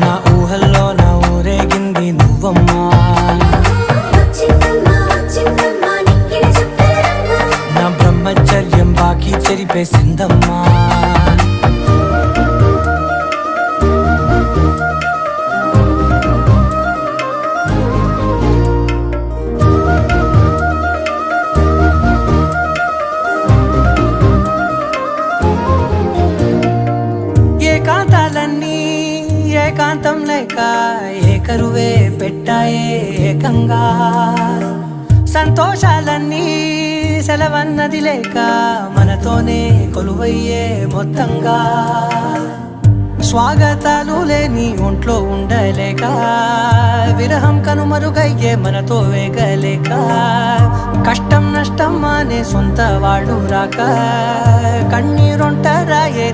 నా ఊహల్లో నా ఊరేగింది నువ్వమ్మా, నా బ్రహ్మచర్యం బాకీ చెరిపేసిందమ్మా. ఏకాంతాలన్నీ ఏకాంతం లేక ఏకరువే పెట్టాయే ఏకంగా, సంతోషాలన్నీ సెలవన్నది లేక మనతోనే కొలువయ్యే మొత్తంగా. స్వాగతాలు లేని ఒంట్లో ఉండలేక విరహం కనుమరుగయ్యే మనతో వేగలేక, కష్టం నష్టం అనే సొంత వాళ్ళు రాక కన్నీరొంటరాయే.